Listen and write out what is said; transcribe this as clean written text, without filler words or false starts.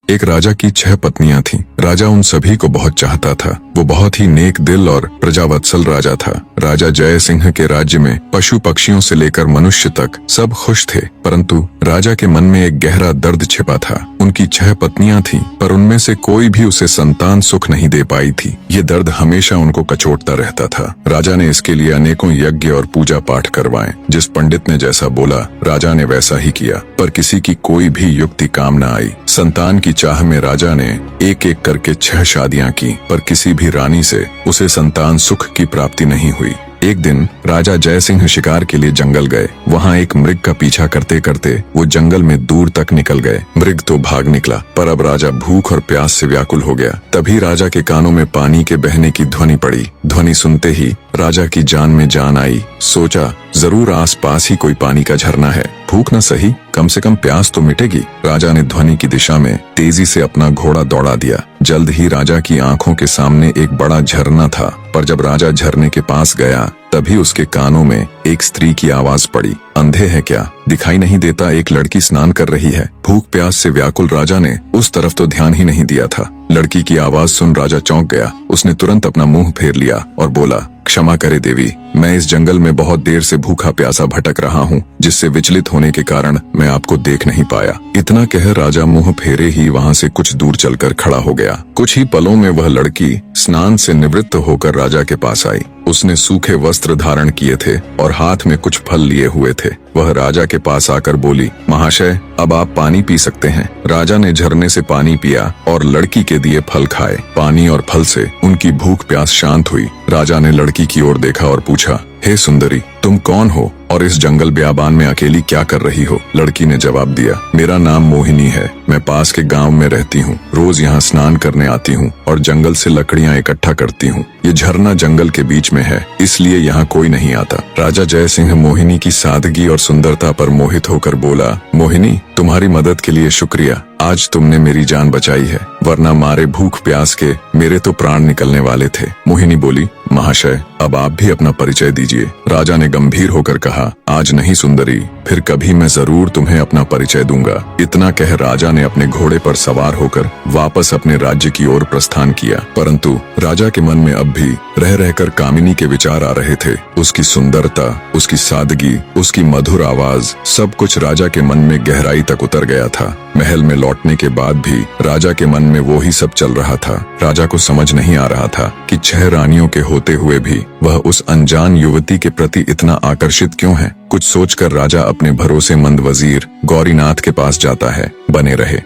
एक राजा की 6 पत्नियां थीं। राजा उन सभी को बहुत चाहता था। वो बहुत ही नेक दिल और प्रजावत्सल राजा था। राजा जय सिंह के राज्य में पशु पक्षियों से लेकर मनुष्य तक सब खुश थे, परंतु राजा के मन में एक गहरा दर्द छिपा था। उनकी 6 पत्नियां थीं, पर उनमें से कोई भी उसे संतान सुख नहीं दे पाई थी। ये दर्द हमेशा उनको कचोटता रहता था। राजा ने इसके लिए अनेकों यज्ञ और पूजा पाठ करवाए। जिस पंडित ने जैसा बोला, राजा ने वैसा ही किया, पर किसी की कोई भी युक्ति काम न आई। संतान की चाह में राजा ने एक एक करके 6 शादियां की, पर किसी भी रानी से उसे संतान सुख की प्राप्ति नहीं हुई। एक दिन राजा जय सिंह शिकार के लिए जंगल गए। वहाँ एक मृग का पीछा करते करते वो जंगल में दूर तक निकल गए। मृग तो भाग निकला, पर अब राजा भूख और प्यास से व्याकुल हो गया। तभी राजा के कानों में पानी के बहने की ध्वनि पड़ी। ध्वनि सुनते ही राजा की जान में जान आई। सोचा, जरूर आसपास ही कोई पानी का झरना है। भूख न सही, कम से कम प्यास तो मिटेगी। राजा ने ध्वनि की दिशा में तेजी से अपना घोड़ा दौड़ा दिया। जल्द ही राजा की आंखों के सामने एक बड़ा झरना था, पर जब राजा झरने के पास गया, तभी उसके कानों में एक स्त्री की आवाज पड़ी। अंधे हैं क्या? दिखाई नहीं देता एक लड़की स्नान कर रही है। भूख प्यास से व्याकुल राजा ने उस तरफ तो ध्यान ही नहीं दिया था। लड़की की आवाज सुन राजा चौंक गया। उसने तुरंत अपना मुंह फेर लिया और बोला, क्षमा करे देवी, मैं इस जंगल में बहुत देर से भूखा प्यासा भटक रहा हूँ, जिससे विचलित होने के कारण मैं आपको देख नहीं पाया। इतना कह राजा मुंह फेरे ही वहाँ से कुछ दूर चलकर खड़ा हो गया। कुछ ही पलों में वह लड़की स्नान से निवृत्त होकर राजा के पास आई। उसने सूखे वस्त्र धारण किए थे और हाथ में कुछ फल लिए हुए थे। वह राजा के पास आकर बोली, महाशय, अब आप पानी पी सकते हैं। राजा ने झरने से पानी पिया और लड़की के दिए फल खाए। पानी और फल से उनकी भूख प्यास शांत हुई। राजा ने लड़की की ओर देखा और पूछा, हे सुंदरी, तुम कौन हो और इस जंगल ब्याबान में अकेली क्या कर रही हो? लड़की ने जवाब दिया, मेरा नाम मोहिनी है। मैं पास के गांव में रहती हूँ। रोज यहाँ स्नान करने आती हूँ और जंगल से लकड़ियाँ इकट्ठा करती हूँ। ये झरना जंगल के बीच में है, इसलिए यहाँ कोई नहीं आता। राजा जय सिंह मोहिनी की सादगी और सुंदरता पर मोहित होकर बोला, मोहिनी, तुम्हारी मदद के लिए शुक्रिया। आज तुमने मेरी जान बचाई है, वरना मारे भूख प्यास के मेरे तो प्राण निकलने वाले थे। मोहिनी बोली, महाशय, अब आप भी अपना परिचय दीजिए। राजा ने गंभीर होकर कहा, आज नहीं सुंदरी, फिर कभी मैं जरूर तुम्हें अपना परिचय दूंगा। इतना कह राजा ने अपने घोड़े पर सवार होकर वापस अपने राज्य की ओर प्रस्थान किया। परंतु राजा के मन में अब भी रह रहकर कामिनी के विचार आ रहे थे। उसकी सुंदरता, उसकी सादगी, उसकी मधुर आवाज, सब कुछ राजा के मन में गहराई तक उतर गया था। महल में लौटने के बाद भी राजा के मन में वो ही सब चल रहा था। राजा को समझ नहीं आ रहा था कि 6 रानियों के होते हुए भी वह उस अनजान युवती के प्रति इतना आकर्षित क्यों है। कुछ सोचकर राजा अपने भरोसेमंद वजीर गौरीनाथ के पास जाता है। बने रहे।